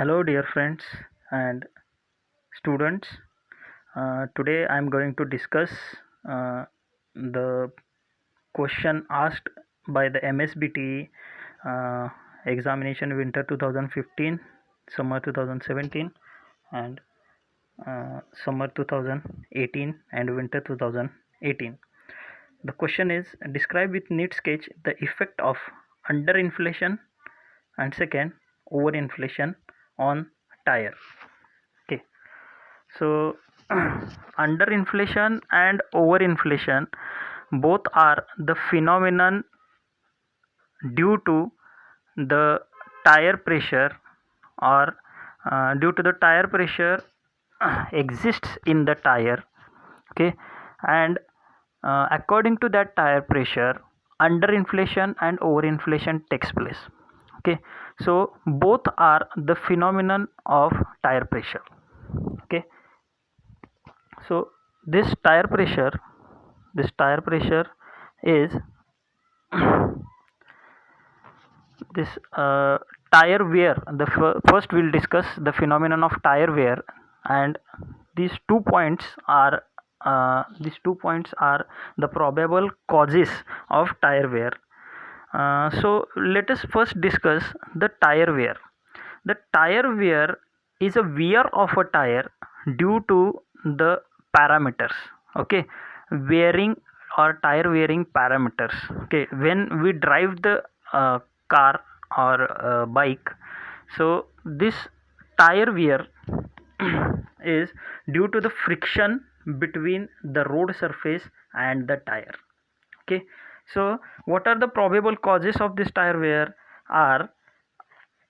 Hello, dear friends and students. Today I am going to discuss the question asked by the MSBT examination winter 2015, summer 2017, and summer 2018 and winter 2018. The question is, describe with neat sketch the effect of underinflation and second overinflation on tire. Okay. So, underinflation and overinflation both are the phenomenon due to the tire pressure or due to the tire pressure exists in the tire. Okay, and according to that tire pressure, underinflation and overinflation takes place. Okay, so both are the phenomenon of tire pressure. Okay, so this tire pressure is this tire wear. First we'll discuss the phenomenon of tire wear, and these 2 points are the probable causes of tire wear. So let us first discuss the tire wear. The tire wear is a wear of a tire due to the parameters. Okay, wearing or tire wearing parameters. Okay, when we drive the car or bike, so this tire wear is due to the friction between the road surface and the tire. Okay, so what are the probable causes of this tire wear are: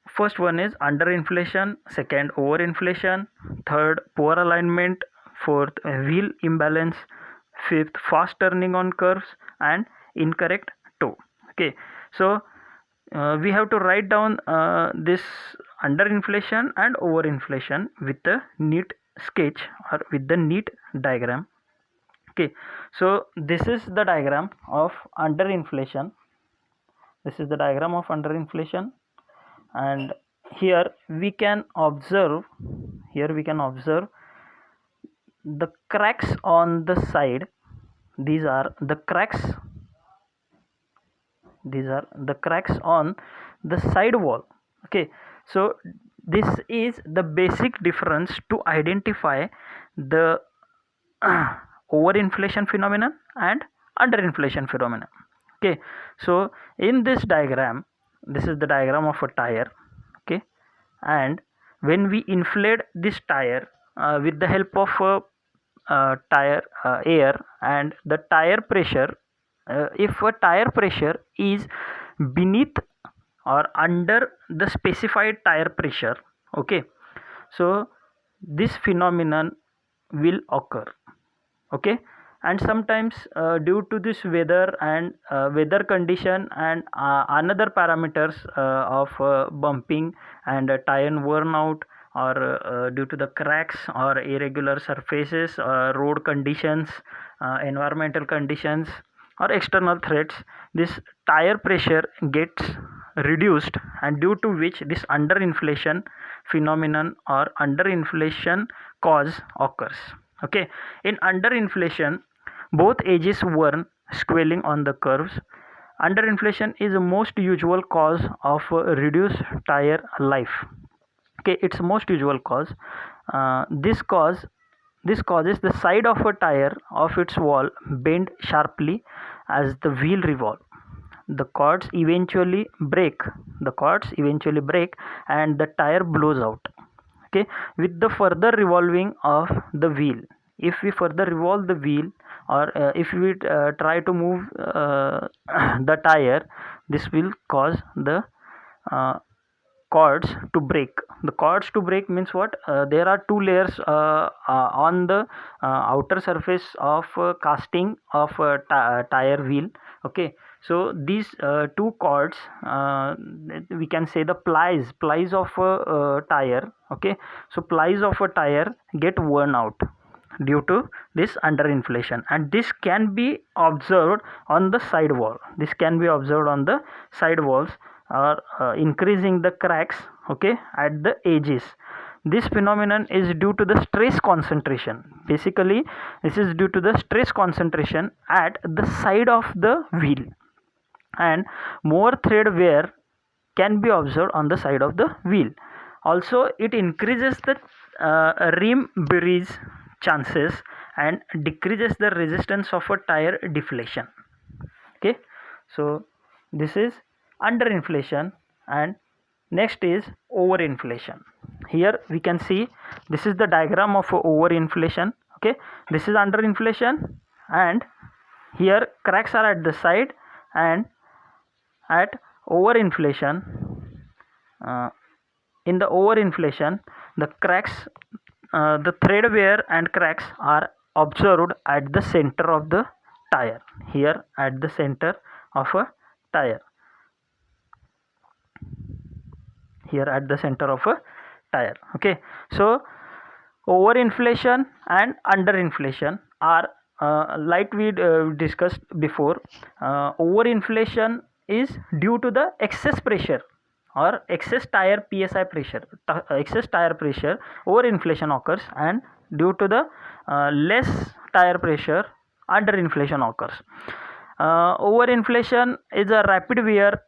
first one is underinflation, second overinflation, third poor alignment, fourth wheel imbalance, fifth fast turning on curves, and incorrect toe. Okay, so we have to write down this underinflation and overinflation with a neat sketch or with the neat diagram. Okay, so this is the diagram of underinflation. This is the diagram of underinflation, and here we can observe the cracks on the side. These are the cracks on the side wall. Okay, so this is the basic difference to identify the overinflation phenomenon and underinflation phenomenon. Okay, so in this diagram, this is the diagram of a tire. Okay, and when we inflate this tire with the help of tire air and the tire pressure, if a tire pressure is beneath or under the specified tire pressure, okay, so this phenomenon will occur. Okay, and sometimes due to this weather and weather condition and another parameters of bumping and tire worn out, or due to the cracks or irregular surfaces, road conditions, environmental conditions, or external threats, this tire pressure gets reduced, and due to which this underinflation phenomenon or underinflation cause occurs. Okay, in underinflation, both edges warn squelling on the curves. Underinflation is the most usual cause of reduced tire life. Okay, it's most usual cause. This causes the side of a tire of its wall bend sharply as the wheel revolve. The cords eventually break. And the tire blows out. Okay, with the further revolving of the wheel. If we further revolve the wheel, or if we try to move the tire, this will cause the uh, cords to break. The cords to break means what? There are two layers on the outer surface of casting of tire wheel. Okay, so these two cords, we can say the plies of a tire. Okay, so plies of a tire get worn out due to this underinflation, and this can be observed on the side walls, or increasing the cracks okay, at the edges. This phenomenon is due to the stress concentration. Basically, this is due to the stress concentration at the side of the wheel, and more thread wear can be observed on the side of the wheel. Also, it increases the rim breeze chances and decreases the resistance of a tire deflation. Okay, so this is underinflation, and next is overinflation. Here we can see this is the diagram of overinflation. Okay, this is underinflation, and here cracks are at the side, and at overinflation, in the overinflation, the cracks, the thread wear and cracks are observed at the center of the tire. Here at the center of a tire. Here at the center of a tire. Okay, so overinflation and underinflation are like we discussed before. Overinflation is due to the excess pressure or excess tire psi pressure. Excess tire pressure, overinflation occurs, and due to the less tire pressure, underinflation occurs. Overinflation is a rapid wear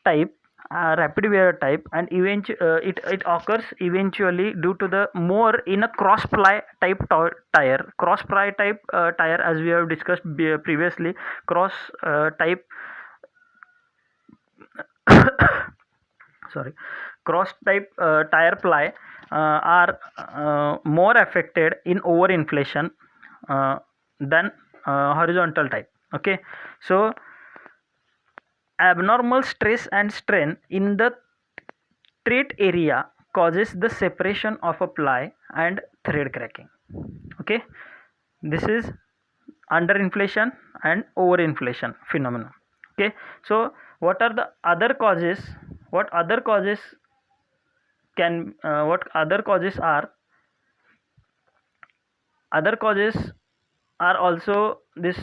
type, and it occurs eventually due to the more in a cross ply type tire. Cross ply type tire, as we have discussed previously, cross type sorry, cross type tire ply are more affected in overinflation than horizontal type. Okay, so abnormal stress and strain in the tread area causes the separation of a ply and thread cracking. Okay, this is underinflation and overinflation phenomenon. Okay, so what are the other causes? What other causes are? Other causes are also this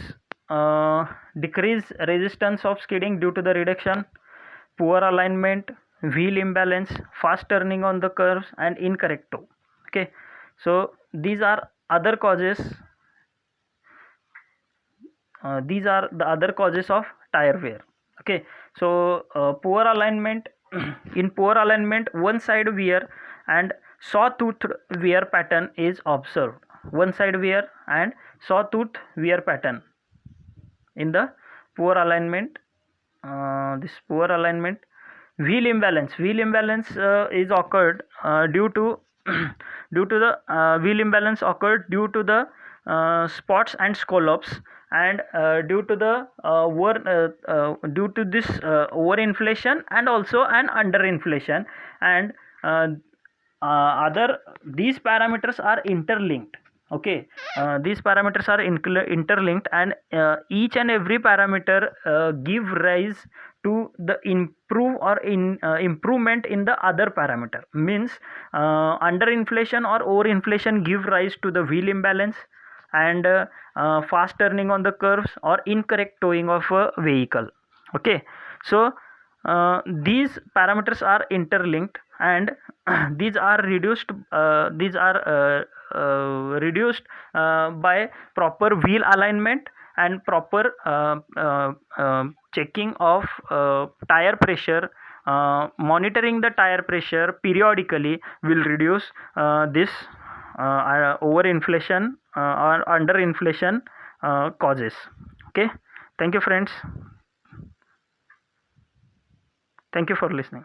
decreased resistance of skidding due to the reduction, poor alignment, wheel imbalance, fast turning on the curves, and incorrect toe. Okay, so these are other causes. These are the other causes of tire wear. Okay, so poor alignment. In poor alignment, one side wear and sawtooth wear pattern is observed. One side wear and sawtooth wear pattern in the poor alignment. This poor alignment. Wheel imbalance is occurred due to due to the wheel imbalance occurred due to the spots and scallops, and due to the due to this overinflation and also an underinflation, and other these parameters are interlinked. Okay, these parameters are interlinked, and each and every parameter give rise to the improvement in the other parameter. Means underinflation or overinflation give rise to the wheel imbalance and fast turning on the curves or incorrect towing of a vehicle. Okay, so these parameters are interlinked, and these are reduced by proper wheel alignment and proper checking of tire pressure. Monitoring the tire pressure periodically will reduce this overinflation or underinflation causes. Okay, thank you friends, thank you for listening.